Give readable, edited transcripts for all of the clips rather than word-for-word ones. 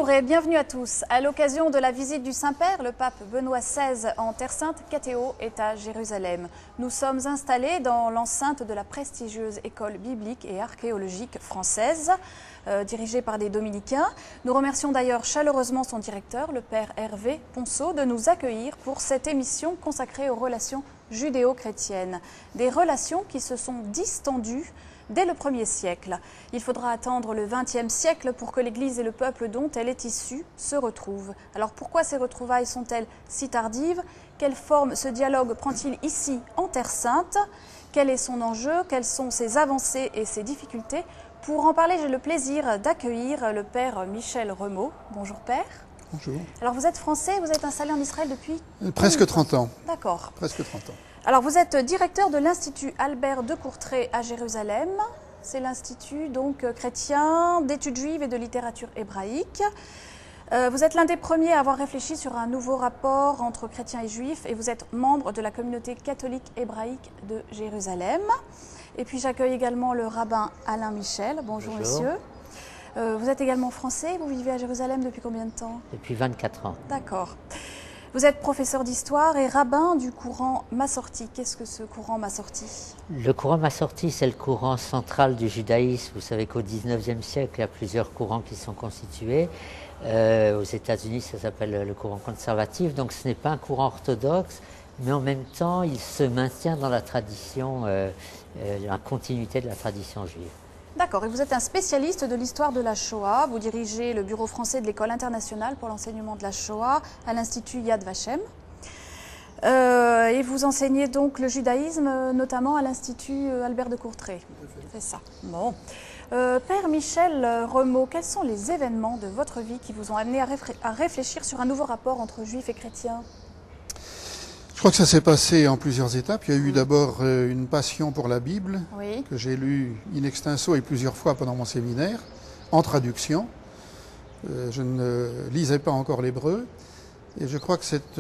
Bonjour et bienvenue à tous. À l'occasion de la visite du Saint-Père, le pape Benoît XVI en Terre Sainte, KTO est à Jérusalem. Nous sommes installés dans l'enceinte de la prestigieuse école biblique et archéologique française, dirigée par des dominicains. Nous remercions d'ailleurs chaleureusement son directeur, le père Hervé Ponceau, de nous accueillir pour cette émission consacrée aux relations judéo-chrétiennes. Des relations qui se sont distendues dès le 1er siècle. Il faudra attendre le 20e siècle pour que l'Église et le peuple dont elle est issue se retrouvent. Alors pourquoi ces retrouvailles sont-elles si tardives? Quelle forme ce dialogue prend-il ici en Terre Sainte? Quel est son enjeu? Quelles sont ses avancées et ses difficultés? Pour en parler, j'ai le plaisir d'accueillir le père Michel Remaud. Bonjour père. Bonjour. Alors vous êtes français, vous êtes installé en Israël depuis presque 30 ans. D'accord. Presque 30 ans. Alors vous êtes directeur de l'Institut Albert de Courtrai à Jérusalem. C'est l'institut donc chrétien d'études juives et de littérature hébraïque. Vous êtes l'un des premiers à avoir réfléchi sur un nouveau rapport entre chrétiens et juifs et vous êtes membre de la communauté catholique hébraïque de Jérusalem. Et puis j'accueille également le rabbin Alain Michel. Bonjour. Monsieur. Vous êtes également français, vous vivez à Jérusalem depuis combien de temps? Depuis 24 ans. D'accord. Vous êtes professeur d'histoire et rabbin du courant Massorti. Qu'est-ce que ce courant Massorti? Le courant Massorti, c'est le courant central du judaïsme. Vous savez qu'au 19e siècle, il y a plusieurs courants qui sont constitués. Aux États-Unis, ça s'appelle le courant conservatif. Donc ce n'est pas un courant orthodoxe, mais en même temps, il se maintient dans la tradition, la continuité de la tradition juive. D'accord, et vous êtes un spécialiste de l'histoire de la Shoah. Vous dirigez le bureau français de l'École internationale pour l'enseignement de la Shoah à l'Institut Yad Vashem. Et vous enseignez donc le judaïsme, notamment à l'Institut Albert de Courtrai. C'est ça. Bon. Père Michel Remaud, quels sont les événements de votre vie qui vous ont amené à réfléchir sur un nouveau rapport entre juifs et chrétiens? Je crois que ça s'est passé en plusieurs étapes. Il y a eu d'abord une passion pour la Bible, oui, que j'ai lue in extenso et plusieurs fois pendant mon séminaire, en traduction. Je ne lisais pas encore l'hébreu. Et je crois que cette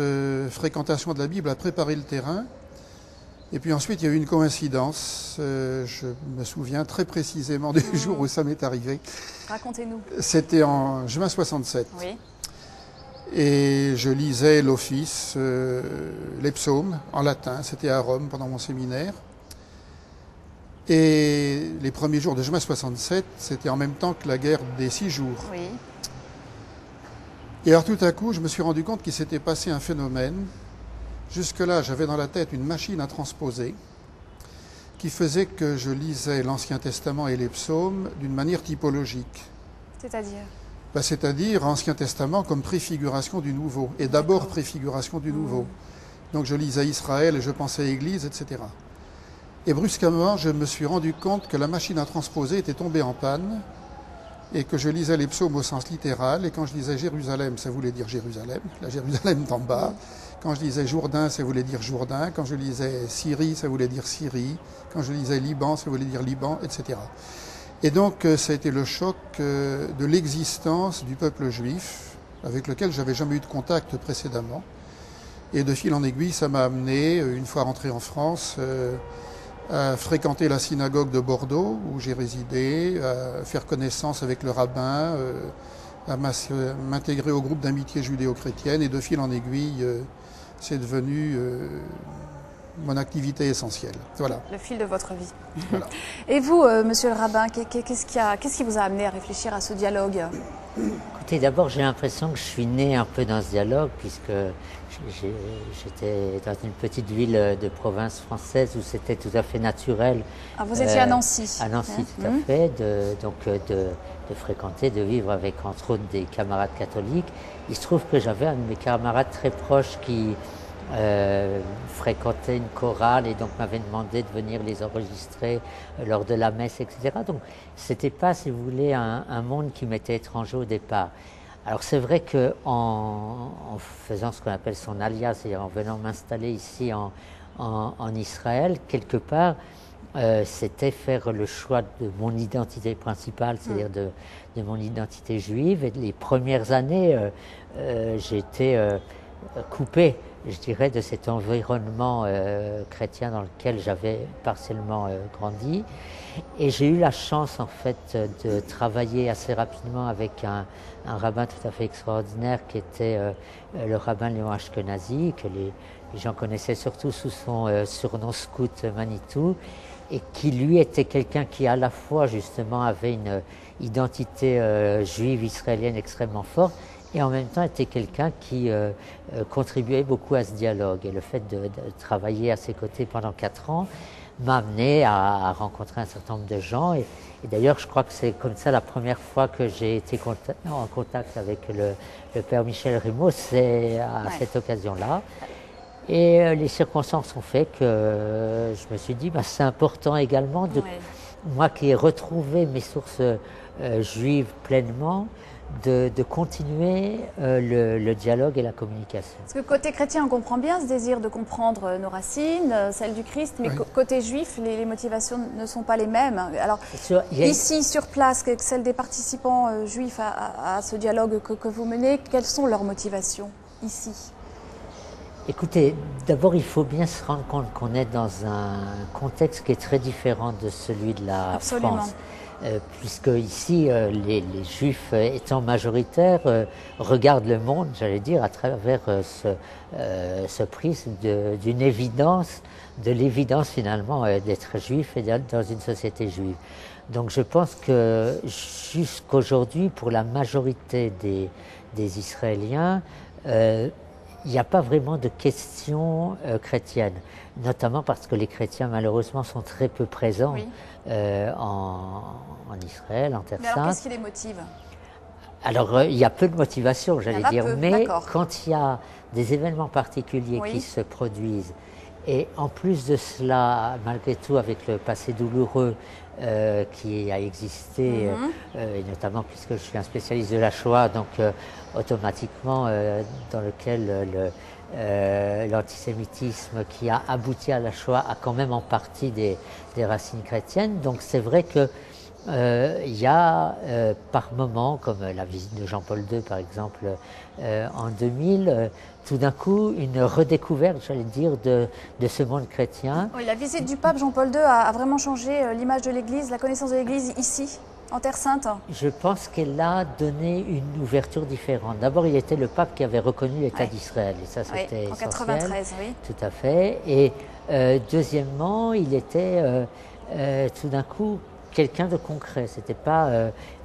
fréquentation de la Bible a préparé le terrain. Et puis ensuite, il y a eu une coïncidence. Je me souviens très précisément du jour où ça m'est arrivé. Racontez-nous. C'était en juin 67. Oui. Et je lisais l'office, les psaumes en latin, c'était à Rome pendant mon séminaire. Et les premiers jours de juin 67, c'était en même temps que la guerre des 6 jours. Oui. Et alors tout à coup, je me suis rendu compte qu'il s'était passé un phénomène. Jusque-là, j'avais dans la tête une machine à transposer qui faisait que je lisais l'Ancien Testament et les psaumes d'une manière typologique. C'est-à-dire? C'est-à-dire Ancien Testament comme préfiguration du Nouveau, et d'abord préfiguration du Nouveau. Donc je lisais Israël et je pensais Église, etc. Et brusquement, je me suis rendu compte que la machine à transposer était tombée en panne, et que je lisais les psaumes au sens littéral, et quand je lisais Jérusalem, ça voulait dire Jérusalem, la Jérusalem d'en bas. Quand je lisais Jourdain, ça voulait dire Jourdain. Quand je lisais Syrie, ça voulait dire Syrie. Quand je lisais Liban, ça voulait dire Liban, etc. Et donc, ça a été le choc de l'existence du peuple juif, avec lequel j'avais jamais eu de contact précédemment. Et de fil en aiguille, ça m'a amené, une fois rentré en France, à fréquenter la synagogue de Bordeaux, où j'ai résidé, à faire connaissance avec le rabbin, à m'intégrer au groupe d'amitié judéo-chrétienne. Et de fil en aiguille, c'est devenu mon activité essentielle. Voilà. Le fil de votre vie. Voilà. Et vous, monsieur le rabbin, qu'est-ce qui vous a amené à réfléchir à ce dialogue? Écoutez, d'abord, j'ai l'impression que je suis né un peu dans ce dialogue, puisque j'étais dans une petite ville de province française où c'était tout à fait naturel. Ah, vous étiez à Nancy. À Nancy, tout à fait, de fréquenter, de vivre avec, entre autres, des camarades catholiques. Il se trouve que j'avais un de mes camarades très proches qui fréquentait une chorale et donc m'avait demandé de venir les enregistrer lors de la messe, etc. Donc c'était pas, si vous voulez, un monde qui m'était étranger au départ. Alors c'est vrai que en faisant ce qu'on appelle son alias, c'est-à-dire en venant m'installer ici en Israël, quelque part, c'était faire le choix de mon identité principale, c'est-à-dire de mon identité juive. Et les premières années, j'étais coupé, je dirais, de cet environnement chrétien dans lequel j'avais partiellement grandi. Et j'ai eu la chance, en fait, de travailler assez rapidement avec un rabbin tout à fait extraordinaire qui était le rabbin Léon Ashkenazi, que les gens connaissaient surtout sous son surnom scout Manitou, et qui lui était quelqu'un qui à la fois justement avait une identité juive israélienne extrêmement forte, et en même temps était quelqu'un qui contribuait beaucoup à ce dialogue. Et le fait de travailler à ses côtés pendant 4 ans m'a amené à rencontrer un certain nombre de gens. Et d'ailleurs, je crois que c'est comme ça la première fois que j'ai été en contact avec le père Michel Rimaud, c'est à cette occasion-là. Et les circonstances ont fait que je me suis dit, c'est important également, moi qui ai retrouvé mes sources juives pleinement, de continuer le dialogue et la communication. Parce que côté chrétien, on comprend bien ce désir de comprendre nos racines, celles du Christ, mais côté juif, les motivations ne sont pas les mêmes. Alors, ici, sur place, celles des participants juifs à ce dialogue que vous menez, quelles sont leurs motivations ici? Écoutez, d'abord, il faut bien se rendre compte qu'on est dans un contexte qui est très différent de celui de la France. Puisque ici, les Juifs étant majoritaires, regardent le monde, j'allais dire, à travers ce prisme d'une évidence, de l'évidence finalement d'être juif et dans une société juive. Donc je pense que jusqu'aujourd'hui, pour la majorité des Israéliens, il n'y a pas vraiment de questions chrétiennes, notamment parce que les chrétiens malheureusement sont très peu présents en Israël, en Terre Sainte. Alors qu'est-ce qui les motive? Alors il y a peu de motivation, j'allais dire, mais quand il y a des événements particuliers qui se produisent, et en plus de cela, malgré tout, avec le passé douloureux qui a existé, et notamment puisque je suis un spécialiste de la Shoah, donc automatiquement dans lequel l'antisémitisme qui a abouti à la Shoah a quand même en partie des racines chrétiennes. Donc c'est vrai que il y a par moments, comme la visite de Jean-Paul II par exemple en 2000, tout d'un coup une redécouverte, j'allais dire, de ce monde chrétien. Oui, la visite du pape Jean-Paul II a vraiment changé l'image de l'Église, la connaissance de l'Église ici, en Terre Sainte. Je pense qu'elle a donné une ouverture différente. D'abord, il était le pape qui avait reconnu l'État d'Israël, et ça c'était en essentiel. 93, Tout à fait. Et deuxièmement, il était tout d'un coup quelqu'un de concret. C'était pas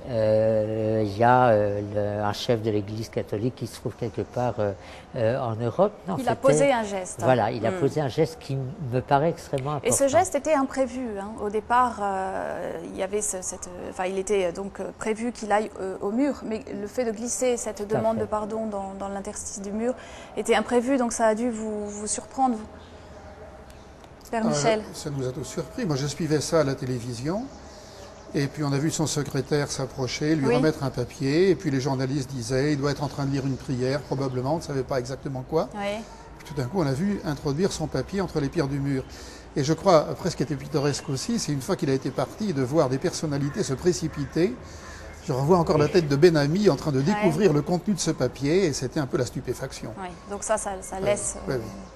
il y a un chef de l'Église catholique qui se trouve quelque part en Europe. Non, il a posé un geste. Voilà, il a posé un geste qui me paraît extrêmement important. Et ce geste était imprévu. Au départ, il y avait il était donc prévu qu'il aille au mur, mais le fait de glisser cette demande de pardon dans l'interstice du mur était imprévu, donc ça a dû vous surprendre, Père Michel. Ça nous a tous surpris. Moi, je suivais ça à la télévision. Et puis on a vu son secrétaire s'approcher, lui remettre un papier, et puis les journalistes disaient il doit être en train de lire une prière, probablement, on ne savait pas exactement quoi. Puis tout d'un coup on a vu introduire son papier entre les pierres du mur. Et je crois, après ce qui était pittoresque aussi, c'est une fois qu'il a été parti, de voir des personnalités se précipiter. Je revois encore la tête de Ben Ami en train de découvrir le contenu de ce papier, et c'était un peu la stupéfaction. Donc ça laisse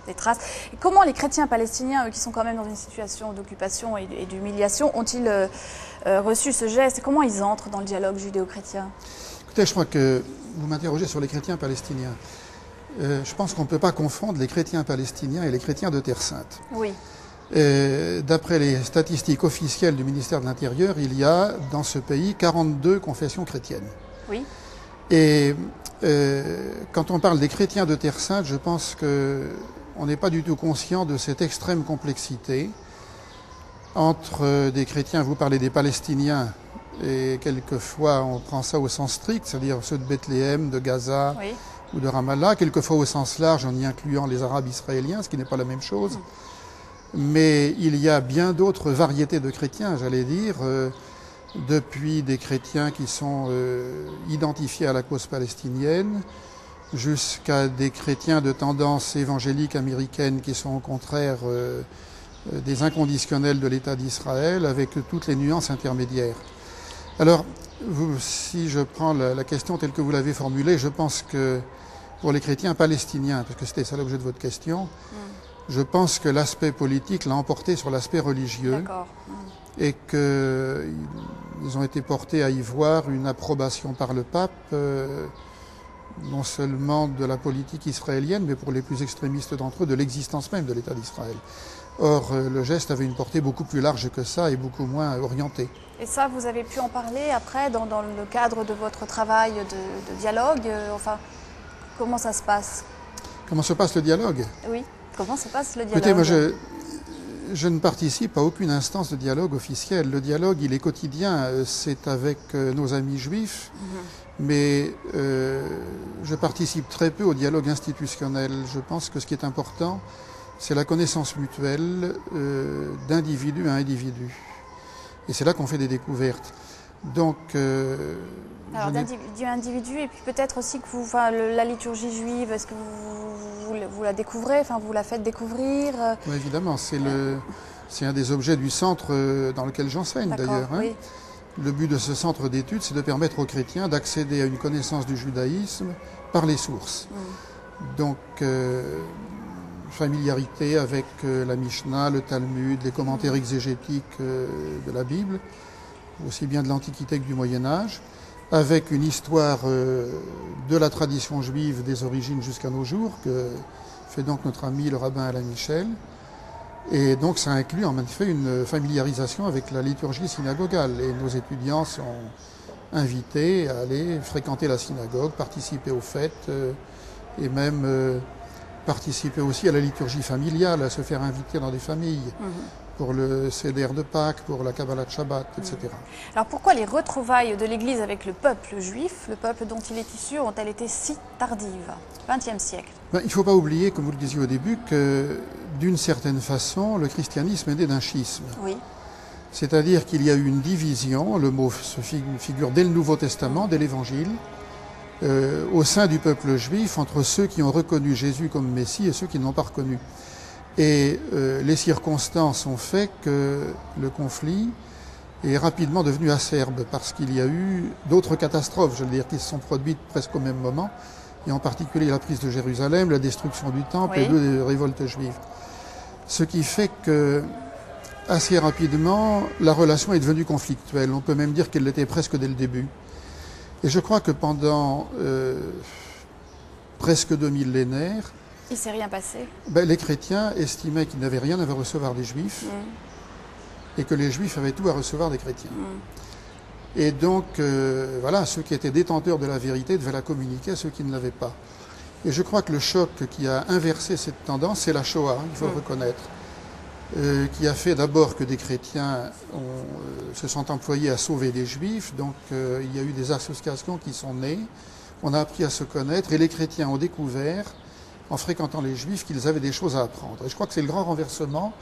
des traces. Et comment les chrétiens palestiniens, eux, qui sont quand même dans une situation d'occupation et d'humiliation, ont-ils reçu ce geste? Comment ils entrent dans le dialogue judéo-chrétien? Écoutez, je crois que vous m'interrogez sur les chrétiens palestiniens. Je pense qu'on ne peut pas confondre les chrétiens palestiniens et les chrétiens de Terre Sainte. Oui. D'après les statistiques officielles du ministère de l'Intérieur, il y a dans ce pays 42 confessions chrétiennes. Oui. Et quand on parle des chrétiens de Terre Sainte, je pense qu'on n'est pas du tout conscient de cette extrême complexité entre des chrétiens, vous parlez des Palestiniens, et quelquefois on prend ça au sens strict, c'est-à-dire ceux de Bethléem, de Gaza ou de Ramallah, quelquefois au sens large en y incluant les Arabes israéliens, ce qui n'est pas la même chose. Mais il y a bien d'autres variétés de chrétiens, j'allais dire, depuis des chrétiens qui sont identifiés à la cause palestinienne, jusqu'à des chrétiens de tendance évangélique américaine qui sont au contraire des inconditionnels de l'État d'Israël, avec toutes les nuances intermédiaires. Alors, si je prends la question telle que vous l'avez formulée, je pense que pour les chrétiens palestiniens, parce que c'était ça l'objet de votre question, je pense que l'aspect politique l'a emporté sur l'aspect religieux et qu'ils ont été portés à y voir une approbation par le pape, non seulement de la politique israélienne, mais pour les plus extrémistes d'entre eux, de l'existence même de l'État d'Israël. Or, le geste avait une portée beaucoup plus large que ça et beaucoup moins orientée. Et ça, vous avez pu en parler après dans le cadre de votre travail de dialogue enfin, comment ça se passe? Comment se passe le dialogue? Oui, comment se passe le dialogue? Écoutez, moi je ne participe à aucune instance de dialogue officiel. Le dialogue, il est quotidien, c'est avec nos amis juifs, mais je participe très peu au dialogue institutionnel. Je pense que ce qui est important, c'est la connaissance mutuelle d'individu à individu. Et c'est là qu'on fait des découvertes. Donc, alors d'individu à individu, et puis peut-être aussi que vous, la liturgie juive, est-ce que vous la découvrez, enfin vous la faites découvrir? Oui, évidemment, c'est un des objets du centre dans lequel j'enseigne d'ailleurs. Hein. Oui. Le but de ce centre d'études, c'est de permettre aux chrétiens d'accéder à une connaissance du judaïsme par les sources. Donc, familiarité avec la Mishnah, le Talmud, les commentaires exégétiques de la Bible, aussi bien de l'Antiquité que du Moyen-Âge, avec une histoire de la tradition juive des origines jusqu'à nos jours, que fait donc notre ami le rabbin Alain Michel. Et donc ça inclut en fait une familiarisation avec la liturgie synagogale. Et nos étudiants sont invités à aller fréquenter la synagogue, participer aux fêtes et même participer aussi à la liturgie familiale, à se faire inviter dans des familles. Pour le Seder de Pâques, pour la Kabbalah de Shabbat, etc. Alors pourquoi les retrouvailles de l'Église avec le peuple juif, le peuple dont il est issu, ont-elles été si tardives, 20e siècle? Il ne faut pas oublier, comme vous le disiez au début, que d'une certaine façon, le christianisme est né d'un schisme. Oui. C'est-à-dire qu'il y a eu une division, le mot se figure dès le Nouveau Testament, dès l'Évangile, au sein du peuple juif, entre ceux qui ont reconnu Jésus comme Messie et ceux qui ne l'ont pas reconnu. Et les circonstances ont fait que le conflit est rapidement devenu acerbe parce qu'il y a eu d'autres catastrophes, je veux dire, qui se sont produites presque au même moment, et en particulier la prise de Jérusalem, la destruction du temple et deux révoltes juives. Ce qui fait que, assez rapidement, la relation est devenue conflictuelle. On peut même dire qu'elle l'était presque dès le début. Et je crois que pendant presque 2 millénaires, il ne s'est rien passé. Les chrétiens estimaient qu'ils n'avaient rien à recevoir des juifs et que les juifs avaient tout à recevoir des chrétiens. Et donc, voilà, ceux qui étaient détenteurs de la vérité devaient la communiquer à ceux qui ne l'avaient pas. Et je crois que le choc qui a inversé cette tendance, c'est la Shoah, il faut le reconnaître, qui a fait d'abord que des chrétiens se sont employés à sauver des juifs. Donc, il y a eu des associations qui sont nées, on a appris à se connaître et les chrétiens ont découvert, en fréquentant les juifs, qu'ils avaient des choses à apprendre. Et je crois que c'est le grand renversement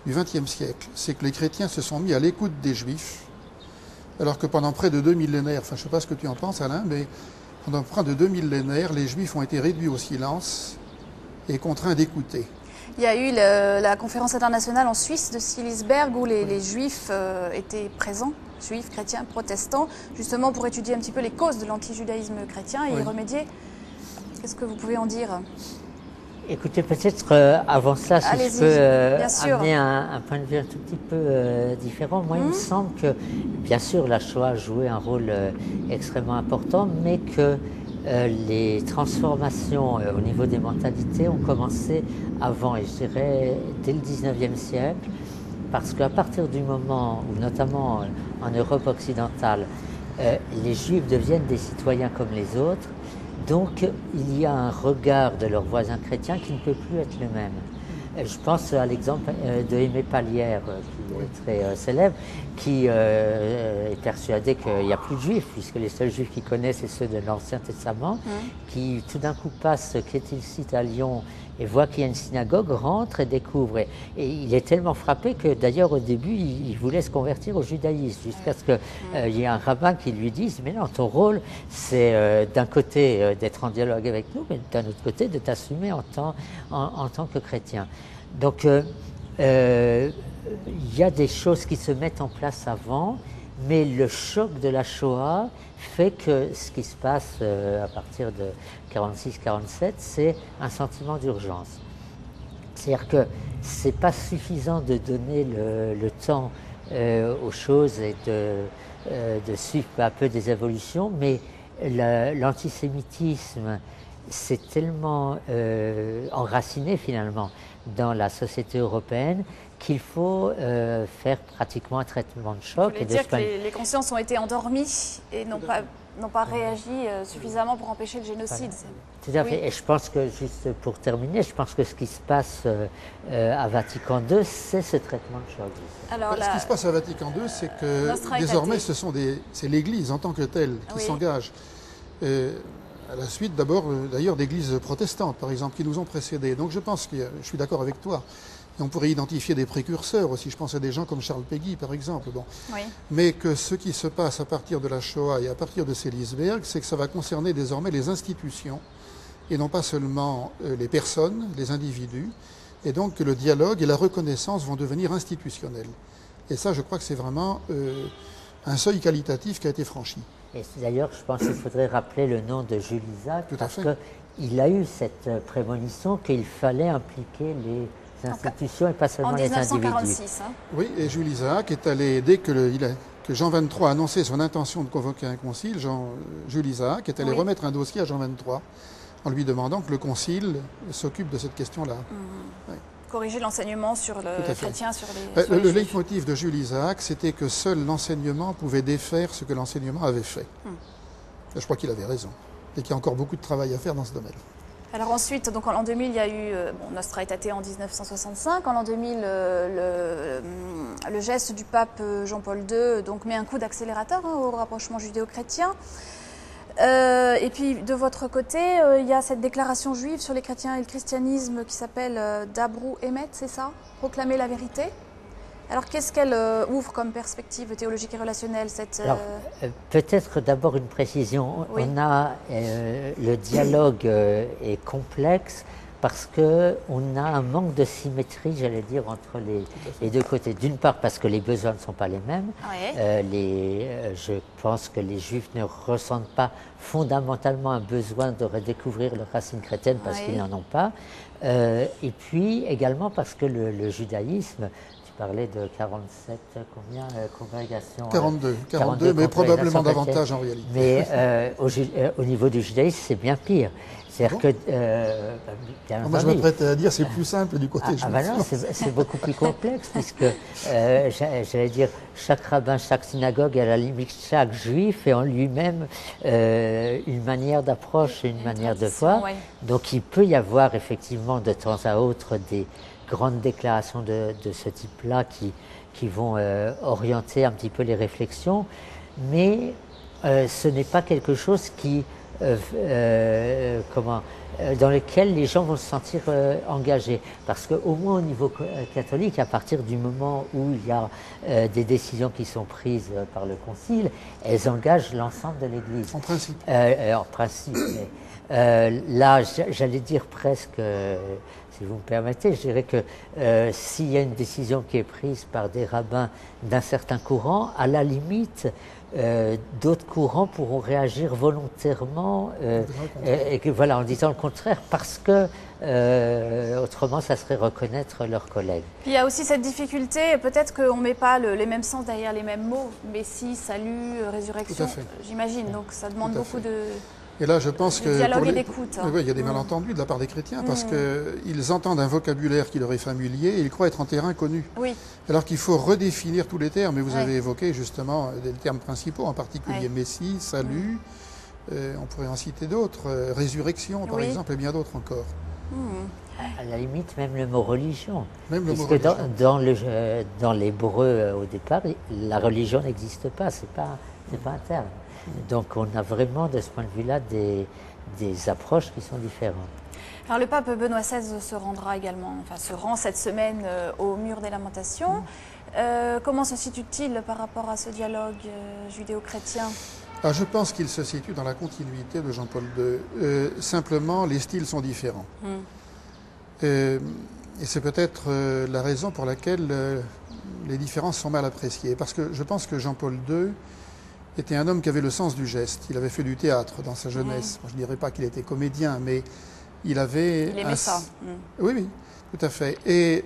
du XXe siècle. C'est que les chrétiens se sont mis à l'écoute des juifs, alors que pendant près de 2 millénaires, enfin je ne sais pas ce que tu en penses Alain, mais pendant près de 2 millénaires, les juifs ont été réduits au silence et contraints d'écouter. Il y a eu la conférence internationale en Suisse de Silisberg où les juifs étaient présents, juifs, chrétiens, protestants, justement pour étudier un petit peu les causes de l'antijudaïsme chrétien et y remédier. Qu'est-ce que vous pouvez en dire ? Écoutez, peut-être avant ça, si je peux amener un point de vue un tout petit peu différent. Moi, il me semble que, bien sûr, la Shoah a joué un rôle extrêmement important, mais que les transformations au niveau des mentalités ont commencé avant, et je dirais dès le 19e siècle, parce qu'à partir du moment où, notamment en Europe occidentale, les Juifs deviennent des citoyens comme les autres, donc il y a un regard de leurs voisins chrétiens qui ne peut plus être le même. Je pense à l'exemple de Aimé Pallière, qui est très célèbre, qui est persuadé qu'il n'y a plus de juifs, puisque les seuls juifs qu'il connaît, c'est ceux de l'Ancien Testament, qui tout d'un coup passe quai-il site à Lyon et voit qu'il y a une synagogue, rentre et découvre. Et il est tellement frappé que d'ailleurs au début, il voulait se convertir au judaïsme, jusqu'à ce qu'il y ait un rabbin qui lui dise « Mais non, ton rôle, c'est d'un côté d'être en dialogue avec nous, mais d'un autre côté de t'assumer en tant que chrétien. » Donc, il y a des choses qui se mettent en place avant Mais le choc de la Shoah fait que ce qui se passe à partir de 46-47, c'est un sentiment d'urgence. C'est-à-dire que ce n'est pas suffisant de donner le temps aux choses et de suivre peu à peu des évolutions, mais l'antisémitisme s'est tellement enraciné finalement dans la société européenne qu'il faut faire pratiquement un traitement de choc. Vous voulez dire que les consciences ont été endormies et n'ont pas réagi suffisamment pour empêcher le génocide. Tout à fait. Et je pense que, juste pour terminer, je pense que ce qui se passe à Vatican II, c'est ce traitement de choc. Alors, ce qui se passe à Vatican II, c'est que désormais, c'est l'Église en tant que telle qui s'engage. À la suite d'ailleurs d'églises protestantes, par exemple, qui nous ont précédés. Donc je pense que je suis d'accord avec toi. Et on pourrait identifier des précurseurs aussi. Je pense à des gens comme Charles Péguy, par exemple. Bon. Oui. Mais que ce qui se passe à partir de la Shoah et à partir de Sélisberg, c'est que ça va concerner désormais les institutions et non pas seulement les personnes, les individus. Et donc que le dialogue et la reconnaissance vont devenir institutionnels. Et ça, je crois que c'est vraiment un seuil qualitatif qui a été franchi. Et d'ailleurs, je pense qu'il faudrait rappeler le nom de Jules Isaac, parce qu'il a eu cette prémonition qu'il fallait impliquer les institutions et pas seulement les individus. En 1946. Hein. Oui, et Jules Isaac est allé, dès que Jean XXIII a annoncé son intention de convoquer un concile, Jules Isaac est allé remettre un dossier à Jean XXIII en lui demandant que le concile s'occupe de cette question-là. Oui. Corriger l'enseignement sur le chrétien, sur les Le leitmotiv de Jules Isaac, c'était que seul l'enseignement pouvait défaire ce que l'enseignement avait fait. Et je crois qu'il avait raison, et qu'il y a encore beaucoup de travail à faire dans ce domaine. Alors ensuite, donc en l'an 2000, il y a eu Nostra Aetate en 1965. En l'an 2000, le geste du pape Jean-Paul II met un coup d'accélérateur au rapprochement judéo-chrétien. Et puis de votre côté, il y a cette déclaration juive sur les chrétiens et le christianisme qui s'appelle Dabru Emet, c'est ça? Proclamer la vérité. Alors qu'est-ce qu'elle ouvre comme perspective théologique et relationnelle Alors, peut-être d'abord une précision. Oui. On a le dialogue est complexe parce qu'on a un manque de symétrie, j'allais dire, entre les deux côtés. D'une part parce que les besoins ne sont pas les mêmes. Oui. Je pense que les Juifs ne ressentent pas fondamentalement un besoin de redécouvrir leurs racines chrétiennes parce qu'ils n'en ont pas. Et puis également parce que le judaïsme, tu parlais de 47, combien congrégations 42, mais probablement davantage en réalité. Mais au niveau du judaïsme, c'est bien pire. C'est-à-dire que, moi, je me prête à dire c'est plus simple du côté juif. Non, c'est beaucoup plus complexe, puisque, j'allais dire, chaque rabbin, chaque synagogue, et à la limite chaque juif est en lui-même une manière d'approche et une manière de voir. Ouais. Donc il peut y avoir effectivement de temps à autre des grandes déclarations de ce type-là qui vont orienter un petit peu les réflexions, mais ce n'est pas quelque chose qui... dans lequel les gens vont se sentir engagés. Parce qu'au moins au niveau catholique, à partir du moment où il y a des décisions qui sont prises par le Concile, elles engagent l'ensemble de l'Église. En principe. En principe. Là, j'allais dire presque, si vous me permettez, je dirais que s'il y a une décision qui est prise par des rabbins d'un certain courant, à la limite, d'autres courants pourront réagir volontairement et que, voilà, en disant le contraire parce que autrement ça serait reconnaître leurs collègues. Puis il y a aussi cette difficulté, peut-être qu'on ne met pas les mêmes sens derrière les mêmes mots, Messie, salut, résurrection, j'imagine, donc ça demande beaucoup de... Et là, je pense que dialogue et d'écoute. Oui, il y a des malentendus de la part des chrétiens parce qu'ils entendent un vocabulaire qui leur est familier et ils croient être en terrain connu. Oui. Alors qu'il faut redéfinir tous les termes. Et vous avez évoqué justement des termes principaux, en particulier Messie, salut. On pourrait en citer d'autres, résurrection par exemple, et bien d'autres encore. À la limite, même le mot religion. Même le mot religion. Dans l'hébreu au départ, la religion n'existe pas. C'est pas un terme. Donc on a vraiment de ce point de vue-là des approches qui sont différentes. Alors le pape Benoît XVI se rend cette semaine au mur des Lamentations. Comment se situe-t-il par rapport à ce dialogue judéo-chrétien ? Je pense qu'il se situe dans la continuité de Jean-Paul II. Simplement, les styles sont différents. Et c'est peut-être la raison pour laquelle les différences sont mal appréciées. Parce que je pense que Jean-Paul II était un homme qui avait le sens du geste. Il avait fait du théâtre dans sa jeunesse. Moi, je ne dirais pas qu'il était comédien, mais il avait... Il aimait ça. Oui, oui, tout à fait. Et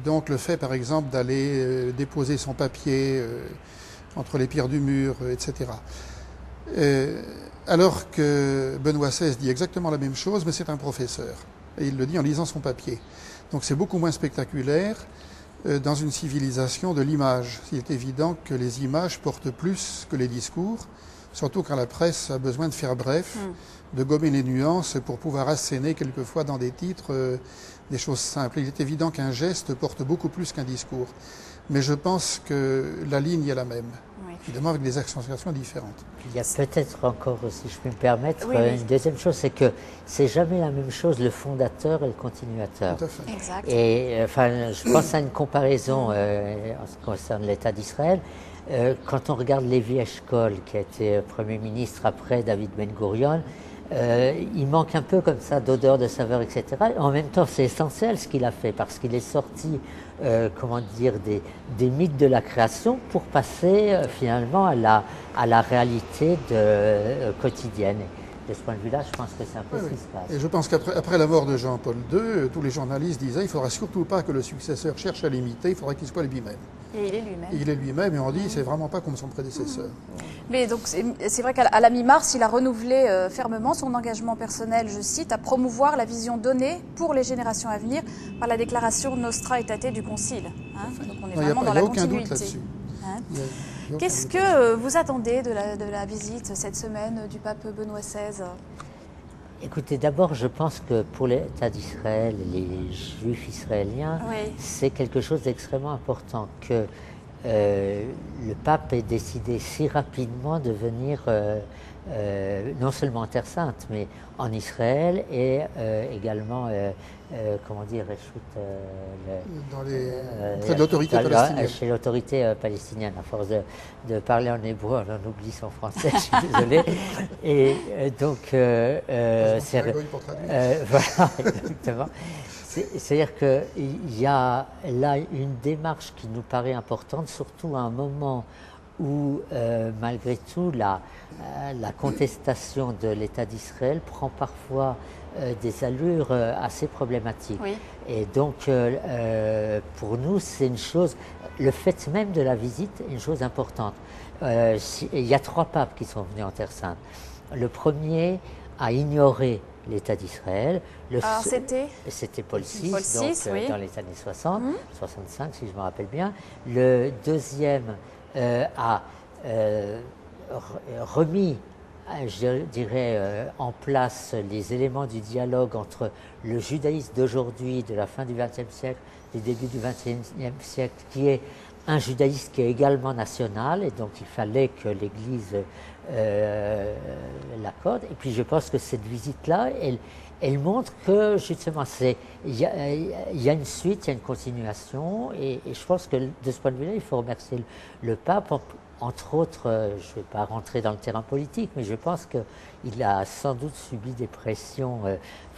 donc le fait, par exemple, d'aller déposer son papier entre les pierres du mur, etc. Alors que Benoît XVI dit exactement la même chose, mais c'est un professeur. Et il le dit en lisant son papier. Donc c'est beaucoup moins spectaculaire dans une civilisation de l'image. Il est évident que les images portent plus que les discours, surtout quand la presse a besoin de faire bref, de gommer les nuances pour pouvoir asséner quelquefois dans des titres des choses simples. Il est évident qu'un geste porte beaucoup plus qu'un discours. Mais je pense que la ligne est la même, évidemment avec des accentuations différentes. Il y a peut-être encore, si je puis me permettre, une deuxième chose, c'est que c'est jamais la même chose le fondateur et le continuateur. Tout à fait. Exact. Et enfin, je pense à une comparaison en ce qui concerne l'État d'Israël. Quand on regarde Lévi Eshkol, qui a été Premier ministre après David Ben-Gurion, il manque un peu comme ça d'odeur, de saveur, etc. En même temps, c'est essentiel ce qu'il a fait parce qu'il est sorti, comment dire, des mythes de la création pour passer finalement à la réalité quotidienne. De ce point de vue-là, je pense que c'est un peu ce qui se passe. Et je pense qu'après la mort de Jean-Paul II, tous les journalistes disaient il ne faudra surtout pas que le successeur cherche à l'imiter, il faudra qu'il soit lui-même. Et il est lui-même. Il est lui-même et on dit c'est vraiment pas comme son prédécesseur. Mais donc c'est vrai qu'à la mi-mars, il a renouvelé fermement son engagement personnel, je cite, à promouvoir la vision donnée pour les générations à venir par la déclaration Nostra Aetate du Concile. Hein, donc on est vraiment dans la continuité. Il n'y a aucun doute là-dessus. Hein. Qu'est-ce que vous attendez de la visite cette semaine du pape Benoît XVI? Écoutez, d'abord, je pense que pour l'État d'Israël, les Juifs israéliens, c'est quelque chose d'extrêmement important que le pape ait décidé si rapidement de venir non seulement en Terre Sainte, mais en Israël et également, comment dire, près de l'autorité palestinienne. Chez l'autorité palestinienne, à force de parler en hébreu, on en oublie son français, je suis désolé. Et donc, voilà, exactement. C'est-à-dire qu'il y a là une démarche qui nous paraît importante, surtout à un moment où, malgré tout, la contestation de l'État d'Israël prend parfois des allures assez problématiques. Oui. Et donc, pour nous, c'est une chose, le fait même de la visite est une chose importante. Il y a 3 papes qui sont venus en Terre Sainte. Le premier a ignoré l'État d'Israël. Alors c'était Paul VI, Paul VI, donc, dans les années 60, 65 si je me rappelle bien. Le deuxième a remis, je dirais, en place les éléments du dialogue entre le judaïsme d'aujourd'hui, de la fin du XXe siècle, du début du XXIe siècle, qui est un judaïsme qui est également national, et donc il fallait que l'Église l'accorde. Et puis je pense que cette visite-là, elle montre que justement, il y a une suite, il y a une continuation, et je pense que de ce point de vue-là, il faut remercier le pape. Entre autres, je ne vais pas rentrer dans le terrain politique, mais je pense qu'il a sans doute subi des pressions,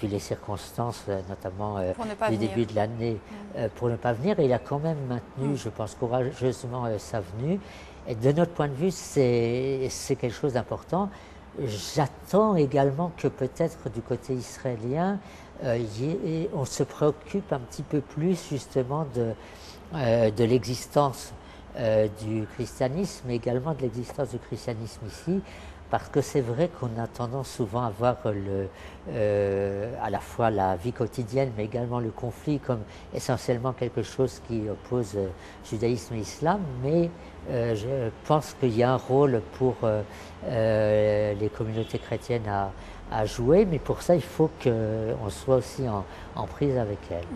vu les circonstances, notamment du début de l'année, pour ne pas venir. Et il a quand même maintenu, je pense, courageusement sa venue. Et de notre point de vue, c'est quelque chose d'important. J'attends également que peut-être du côté israélien, on se préoccupe un petit peu plus justement de l'existence du christianisme, mais également de l'existence du christianisme ici, parce que c'est vrai qu'on a tendance souvent à voir à la fois la vie quotidienne, mais également le conflit comme essentiellement quelque chose qui oppose judaïsme et islam, mais je pense qu'il y a un rôle pour les communautés chrétiennes à jouer, mais pour ça il faut qu'on soit aussi en prise avec elles.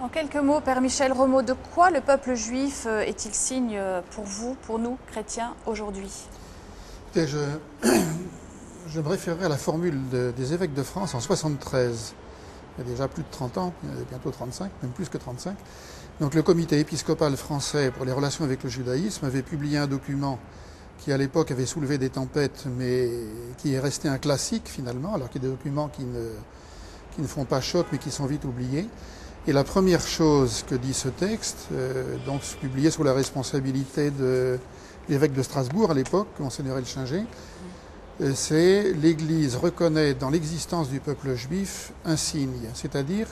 En quelques mots, Père Michel Romeau, de quoi le peuple juif est-il signe pour vous, pour nous, chrétiens, aujourd'hui? Je me référerai à la formule des évêques de France en 73. Il y a déjà plus de 30 ans, bientôt 35, même plus que 35. Donc le comité épiscopal français pour les relations avec le judaïsme avait publié un document qui à l'époque avait soulevé des tempêtes, mais qui est resté un classique finalement, alors qu'il y a des documents qui ne font pas choc, mais qui sont vite oubliés. Et la première chose que dit ce texte, donc publié sous la responsabilité de l'évêque de Strasbourg à l'époque, Monseigneur Elchinger, c'est l'Église reconnaît dans l'existence du peuple juif un signe, c'est-à-dire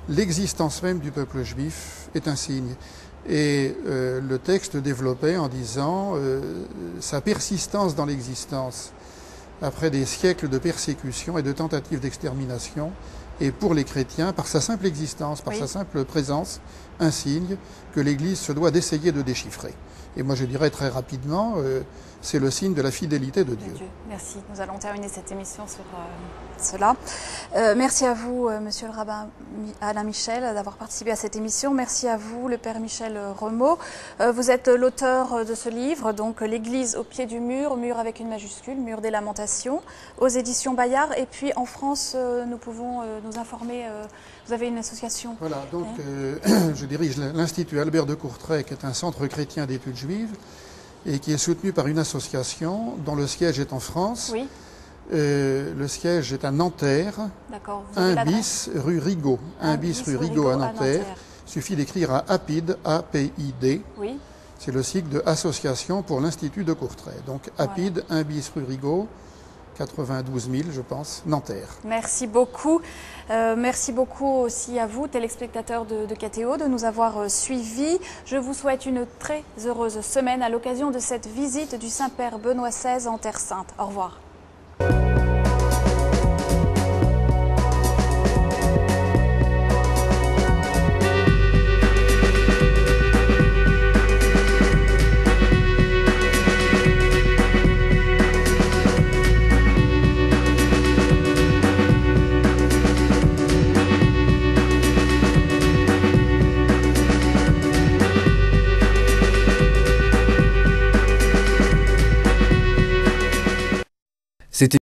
l'existence même du peuple juif est un signe. Et le texte développait en disant sa persistance dans l'existence après des siècles de persécution et de tentatives d'extermination est pour les chrétiens, par sa simple existence, par sa simple présence, un signe que l'Église se doit d'essayer de déchiffrer. Et moi je dirais très rapidement, c'est le signe de la fidélité de Dieu. Merci. Nous allons terminer cette émission sur cela. Merci à vous, Monsieur le rabbin Alain Michel, d'avoir participé à cette émission. Merci à vous, le Père Michel Remeau. Vous êtes l'auteur de ce livre, donc l'Église au pied du mur, mur avec une majuscule, mur des lamentations, aux éditions Bayard. Et puis en France, nous pouvons nous informer. Vous avez une association. Voilà, donc je dirige l'Institut Albert de Courtrai, qui est un centre chrétien d'études juives, et qui est soutenu par une association dont le siège est en France. Oui. Le siège est à Nanterre, 1 bis rue Rigaud. 1 bis rue Rigaud à Nanterre. Il suffit d'écrire à APID, A-P-I-D. Oui. C'est le sigle de Association pour l'Institut de Courtrai. Donc APID, 1 bis rue Rigaud, 92 000, je pense, Nanterre. Merci beaucoup. Merci beaucoup aussi à vous, téléspectateurs de KTO, de nous avoir suivis. Je vous souhaite une très heureuse semaine à l'occasion de cette visite du Saint-Père Benoît XVI en Terre Sainte. Au revoir.